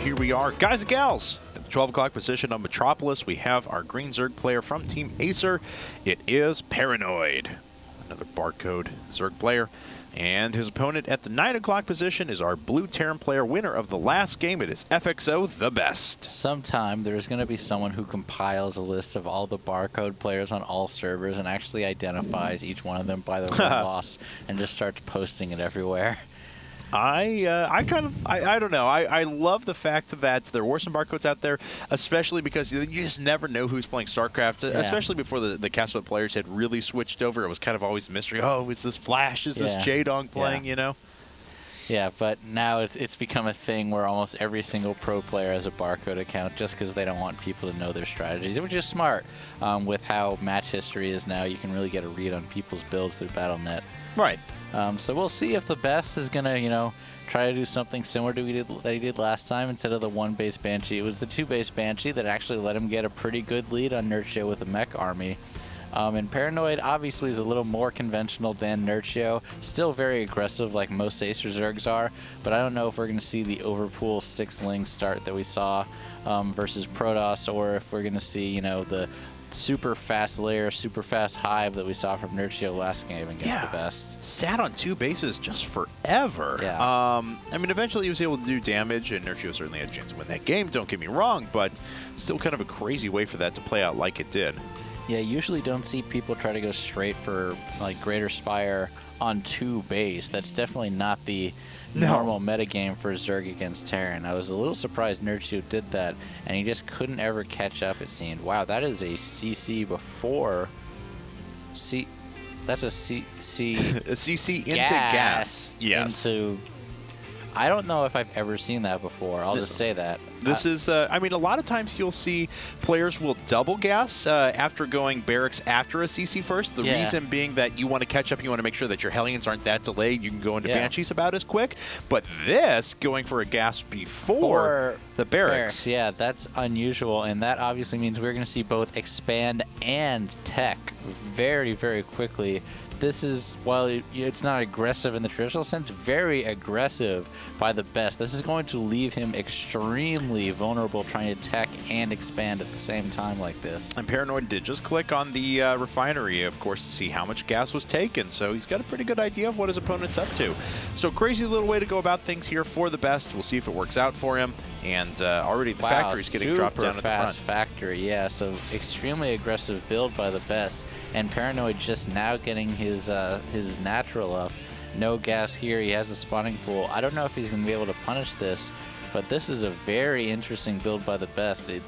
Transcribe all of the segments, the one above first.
here we are, guys and gals, at the 12 o'clock position on Metropolis. We have our green Zerg player from Team Acer. It is ParanOid, another barcode Zerg player. And his opponent at the 9 o'clock position is our blue Terran player, winner of the last game. It is FXO.TheBest. Sometime there's going to be someone who compiles a list of all the barcode players on all servers and actually identifies each one of them by their win loss and just starts posting it everywhere. I don't know. I love the fact that there were some barcodes out there, especially because you just never know who's playing StarCraft, especially before the Castaway players had really switched over. It was kind of always a mystery. Oh, is this Flash? Is this J-Dong playing, you know? Yeah, but now it's become a thing where almost every single pro player has a barcode account just because they don't want people to know their strategies, which is smart. With how match history is now, you can really get a read on people's builds through Battle.net. Right. So we'll see if the best is going to, try to do something similar to that he did last time. Instead of the 1-base Banshee, it was the 2-base Banshee that actually let him get a pretty good lead on Nerchio with a mech army. And ParanOid obviously is a little more conventional than Nerchio. Still very aggressive like most Acer Zergs are, but I don't know if we're going to see the overpool 6-ling start that we saw versus Protoss, or if we're going to see, the super fast layer, super fast hive that we saw from Nerchio last game against the best. Sat on 2 bases just forever. Yeah. I mean, eventually he was able to do damage, and Nerchio certainly had a chance to win that game, don't get me wrong, but still kind of a crazy way for that to play out like it did. Yeah, usually don't see people try to go straight for like Greater Spire on 2 base. That's definitely not the normal metagame for Zerg against Terran. I was a little surprised Nerchio did that, and he just couldn't ever catch up, it seemed. Wow, that is a CC before... That's a CC... a CC into gas. Yes. Into... I don't know if I've ever seen that before. I'll just say that. This is, I mean, a lot of times you'll see players will double gas after going barracks after a CC first. The reason being that you want to catch up, you want to make sure that your Hellions aren't that delayed. You can go into Banshees about as quick. But this, going for a gas before the barracks. Yeah, that's unusual. And that obviously means we're going to see both expand and tech very, very quickly. This is, while it's not aggressive in the traditional sense, very aggressive by the best. This is going to leave him extremely vulnerable trying to tech and expand at the same time like this. And ParanOid did just click on the refinery, of course, to see how much gas was taken, so he's got a pretty good idea of what his opponent's up to. So crazy little way to go about things here for the best. We'll see if it works out for him. And already the factory's getting dropped down at the front. Super fast factory, yeah. So extremely aggressive build by the best. And ParanOid just now getting his natural up. No gas here. He has the spawning pool. I don't know if he's going to be able to punish this, but this is a very interesting build by the best. It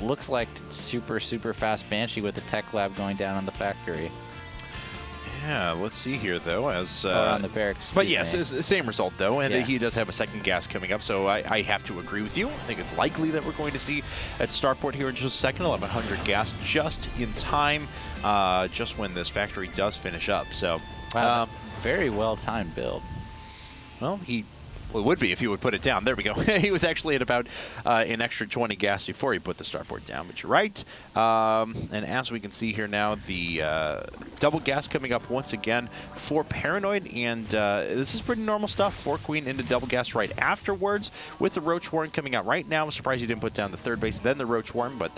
looks like super, super fast Banshee with the tech lab going down on the factory. Yeah, let's see here, though, as... on the barracks. But yes, it's the same result, though, and he does have a second gas coming up, so I have to agree with you. I think it's likely that we're going to see at Starport here in just a second, 1100 gas just in time, just when this factory does finish up. So, very well-timed build. Well, it would be if you would put it down. There we go. He was actually at about an extra 20 gas before he put the starport down, but you're right. And as we can see here now, the double gas coming up once again for ParanOid, and this is pretty normal stuff. 4 Queen into double gas right afterwards with the Roach Warren coming out right now. I'm surprised he didn't put down the 3rd base, then the Roach Warren, but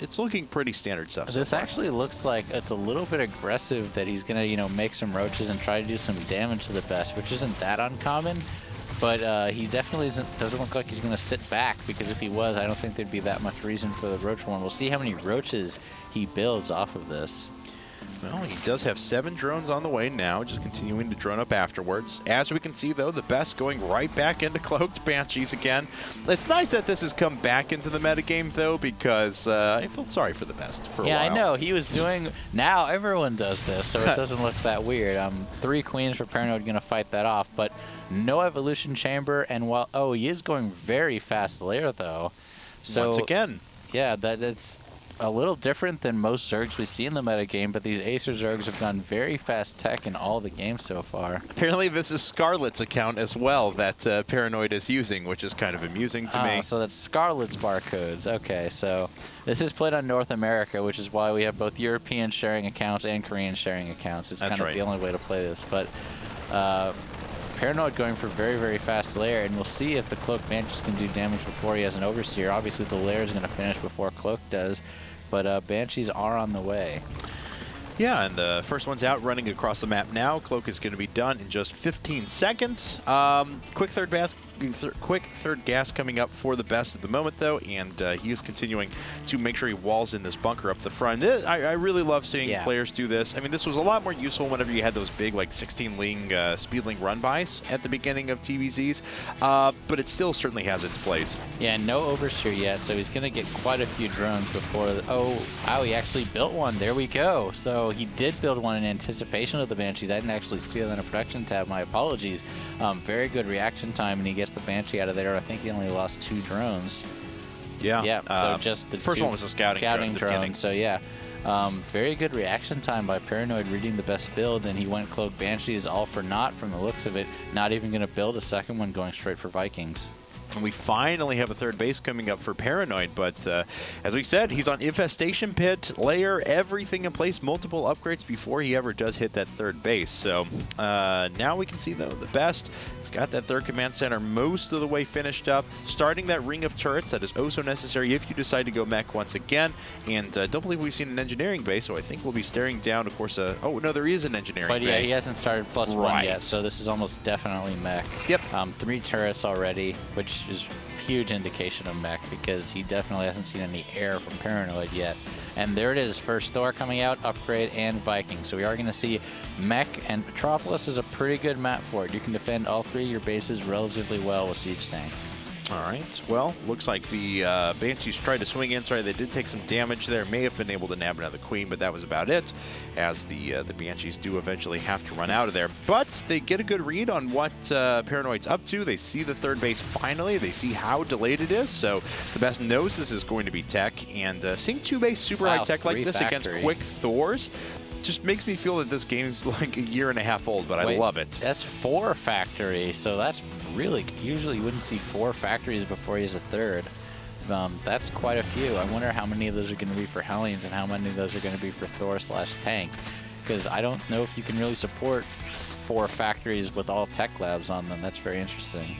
it's looking pretty standard stuff. This actually looks like it's a little bit aggressive that he's going to, make some roaches and try to do some damage to the best, which isn't that uncommon. But he definitely doesn't look like he's going to sit back, because if he was, I don't think there'd be that much reason for the Roach one. We'll see how many roaches he builds off of this. Well, he does have 7 drones on the way now, just continuing to drone up afterwards. As we can see, though, the best going right back into Cloaked Banshees again. It's nice that this has come back into the metagame, though, because I feel sorry for the best for a while. Yeah, I know. He was doing... Now everyone does this, so it doesn't look that weird. 3 queens for ParanOid going to fight that off, but no evolution chamber, and while... Oh, he is going very fast layer, though. So, once again. Yeah, that's a little different than most Zergs we see in the metagame, but these Acer Zergs have gone very fast tech in all the games so far. Apparently this is Scarlet's account as well that ParanOid is using, which is kind of amusing to me. So that's Scarlet's barcodes. Okay, so this is played on North America, which is why we have both European sharing accounts and Korean sharing accounts. It's kind of the only way to play this. But Paranoid going for very, very fast lair, and we'll see if the Cloak Banshees can do damage before he has an Overseer. Obviously, the lair is going to finish before Cloak does, but Banshees are on the way. Yeah, and the first one's out, running across the map now. Cloak is going to be done in just 15 seconds. Quick third gas coming up for the best at the moment, though, and he is continuing to make sure he walls in this bunker up the front. I really love seeing players do this. I mean, this was a lot more useful whenever you had those big, like, 16-ling speedling run-bys at the beginning of TVZs, but it still certainly has its place. Yeah, no Overseer yet, so he's going to get quite a few drones before... oh, wow, he actually built one. There we go. So he did build one in anticipation of the Banshees. I didn't actually see it in the production tab. My apologies. Very good reaction time, and he gets the Banshee out of there. I think he only lost 2 drones. Yeah. Yeah, so just the first one was a scouting drone. So, yeah. Very good reaction time by Paranoid reading the best build, and he went Cloak Banshees all for naught from the looks of it. Not even going to build a second one, going straight for Vikings. And we finally have a third base coming up for Paranoid, but as we said, he's on Infestation Pit, Lair, everything in place, multiple upgrades before he ever does hit that third base. So now we can see, though, the best. He's got that third command center most of the way finished up, starting that ring of turrets that is oh so necessary if you decide to go mech once again. And don't believe we've seen an engineering base, so I think we'll be staring down, of course, oh, no, there is an engineering base. But yeah, he hasn't started +1 yet, so this is almost definitely mech. Yep. 3 turrets already, which is huge indication of mech, because he definitely hasn't seen any air from Paranoid yet. And there it is, first Thor coming out, upgrade, and Viking. So we are going to see mech, and Metropolis is a pretty good map for it. You can defend all 3 of your bases relatively well with siege tanks. All right, well, looks like the Banshees tried to swing in. Sorry, they did take some damage there. May have been able to nab another Queen, but that was about it, as the Banshees do eventually have to run out of there. But they get a good read on what Paranoid's up to. They see the third base finally. They see how delayed it is, so the best knows this is going to be tech. And seeing 2-base super high tech like this against quick Thors just makes me feel that this game's like a year and a half old, but I love it. That's 4 factory, so that's really, usually you wouldn't see 4 factories before he has a third. That's quite a few. I wonder how many of those are going to be for Hellions and how many of those are going to be for Thor/tank, because I don't know if you can really support 4 factories with all tech labs on them. That's very interesting.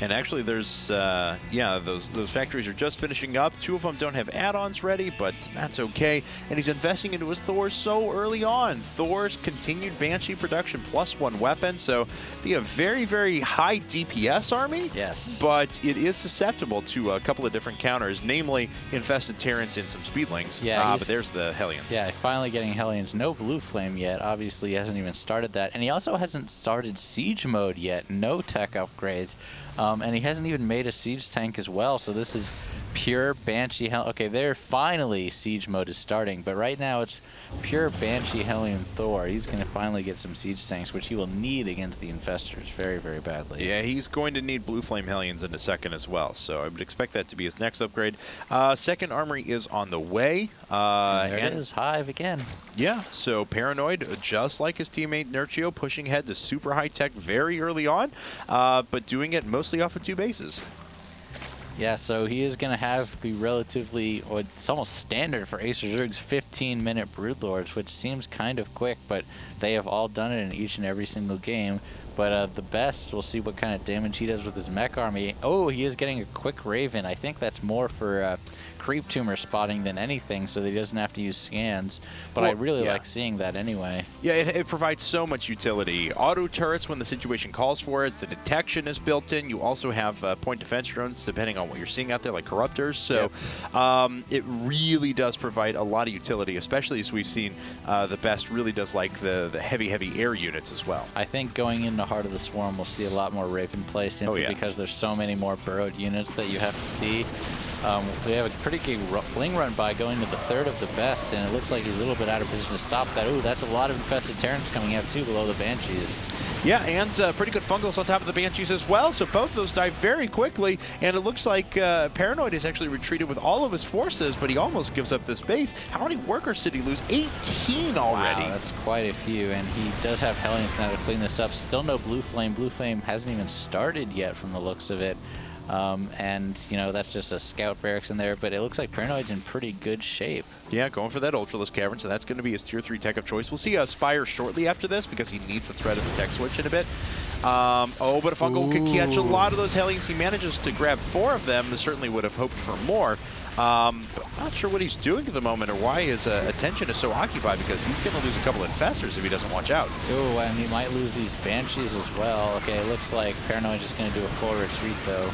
And actually, there's, yeah, those factories are just finishing up. 2 of them don't have add-ons ready, but that's okay. And he's investing into his Thors so early on. Thor's continued Banshee production +1 weapon, so be a very, very high DPS army. Yes. But it is susceptible to a couple of different counters, namely Infested Terrans and some Speedlings. Yeah, but there's the Hellions. Yeah, finally getting Hellions. No Blue Flame yet. Obviously, he hasn't even started that. And he also hasn't started Siege mode yet. No tech upgrades. And he hasn't even made a siege tank as well, so this is pure Banshee Okay, there finally siege mode is starting, but right now it's pure Banshee Hellion Thor. He's going to finally get some siege tanks, which he will need against the Infestors very, very badly. Yeah, he's going to need Blue Flame Hellions in a second as well, so I would expect that to be his next upgrade. Second Armory is on the way. And there it is, Hive again. Yeah, so Paranoid, just like his teammate Nerchio, pushing ahead to super high tech very early on, but doing it mostly off of 2 bases. Yeah, so he is going to have the relatively, or it's almost standard for Acer Zerg's 15-minute Broodlords, which seems kind of quick, but they have all done it in each and every single game. But the best, we'll see what kind of damage he does with his mech army. Oh, he is getting a quick Raven. I think that's more for creep tumor spotting than anything, so that he doesn't have to use scans. But I really like seeing that anyway. Yeah, it provides so much utility. Auto turrets when the situation calls for it. The detection is built in. You also have point defense drones, depending on what you're seeing out there, like Corruptors. So it really does provide a lot of utility, especially as we've seen the best really does like the heavy air units as well. I think going into Heart of the Swarm, we'll see a lot more Raven play simply because there's so many more burrowed units that you have to see. We have a pretty good fling run by going to the third of the best, and it looks like he's a little bit out of position to stop that. Ooh, that's a lot of Infested Terrans coming out too below the Banshees. Yeah, and pretty good fungals on top of the Banshees as well, so both of those die very quickly, and it looks like Paranoid has actually retreated with all of his forces, but he almost gives up this base. How many workers did he lose? 18 already. Wow, that's quite a few, and he does have Hellions now to clean this up. Still no Blue Flame. Blue Flame hasn't even started yet from the looks of it. And, you know, that's just a scout barracks in there, but it looks like ParanOid's in pretty good shape. Yeah, going for that Ultralisk Cavern, so that's going to be his tier 3 tech of choice. We'll see Spire shortly after this because he needs the threat of the tech switch in a bit. Oh, but if Fungal could catch a lot of those Hellions, he manages to grab 4 of them. Certainly would have hoped for more. But I'm not sure what he's doing at the moment or why his attention is so occupied, because he's going to lose a couple of Infestors if he doesn't watch out. Oh, and he might lose these Banshees as well. Okay, it looks like ParanOid's just going to do a full retreat, though.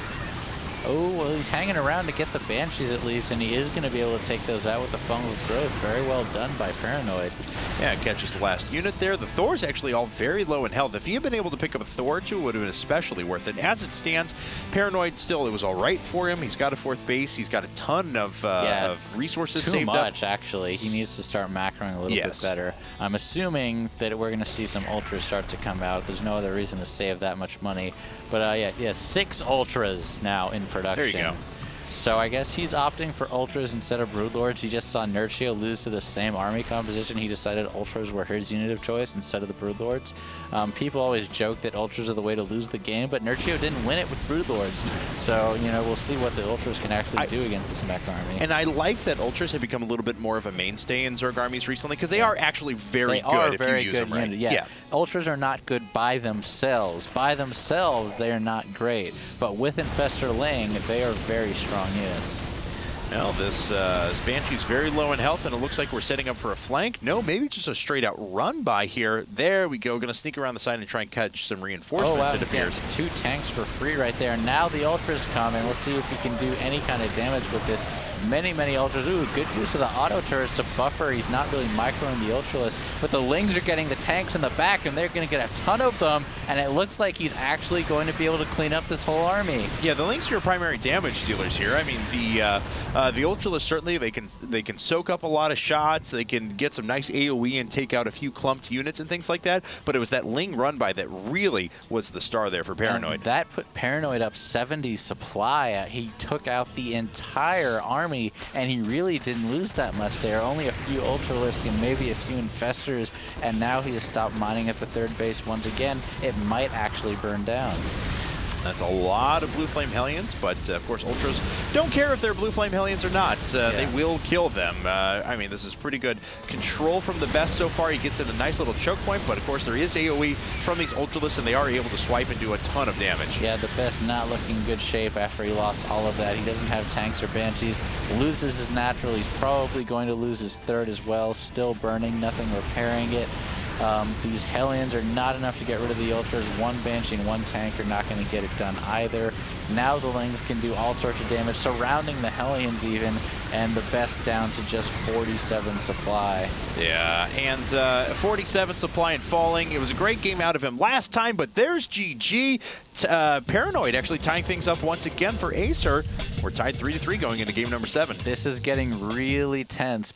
Oh, well, he's hanging around to get the Banshees at least, and he is going to be able to take those out with the Fungal Growth. Very well done by ParanOid. Yeah, catches the last unit there. The Thor's actually all very low in health. If he had been able to pick up a Thor or two, it would have been especially worth it. As it stands, ParanOid still, it was all right for him. He's got a 4th base. He's got a ton of resources saved up. Too much, actually. He needs to start macroing a little bit better. I'm assuming that we're going to see some Ultras start to come out. There's no other reason to save that much money. But yeah, 6 Ultras now in production. There you go. So I guess he's opting for Ultras instead of Broodlords. He just saw Nurtio lose to the same army composition. He decided Ultras were his unit of choice instead of the Broodlords. People always joke that Ultras are the way to lose the game, but Nurtio didn't win it with Broodlords. So, you know, we'll see what the Ultras can actually do against this mech army. And I like that Ultras have become a little bit more of a mainstay in Zerg armies recently, because they are actually very good if you use them right. Yeah. Ultras are not good by themselves. By themselves, they are not great. But with Infestor Ling, they are very strong units. Well, this Banshee's very low in health, and it looks like we're setting up for a flank. No, maybe just a straight-out run by here. There we go. Going to sneak around the side and try and catch some reinforcements, wow. it appears. 2 tanks for free right there. Now the Ultras come, and we'll see if he can do any kind of damage with it. Many Ultras. Ooh, good use of the auto turrets to buffer. He's not really microing the Ultralisk, but the Lings are getting the tanks in the back, and they're going to get a ton of them, and it looks like he's actually going to be able to clean up this whole army. Yeah, the Lings are your primary damage dealers here. I mean, the Ultralisk, certainly they can soak up a lot of shots. They can get some nice AoE and take out a few clumped units and things like that, but it was that Ling run by that really was the star there for ParanOid. And that put ParanOid up 70 supply. He took out the entire army, and he really didn't lose that much there. Only a few Ultralisks and maybe a few Infestors, and now he has stopped mining at the 3rd base once again. It might actually burn down. That's a lot of Blue Flame Hellions, but of course Ultras don't care if they're Blue Flame Hellions or not. They will kill them. I mean, this is pretty good control from the best so far. He gets in a nice little choke point, but of course there is AoE from these Ultralisks, and they are able to swipe and do a ton of damage. Yeah, the best not looking good shape after he lost all of that. He doesn't have tanks or Banshees. Loses his natural. He's probably going to lose his 3rd as well. Still burning, nothing repairing it. These Hellions are not enough to get rid of the Ultras. 1 Banshee and 1 tank are not going to get it done either. Now the Lings can do all sorts of damage, surrounding the Hellions even, and the best down to just 47 supply. Yeah, and 47 supply and falling. It was a great game out of him last time, but there's GG. ParanOid actually tying things up once again for Acer. We're tied 3-3 going into game number 7. This is getting really tense.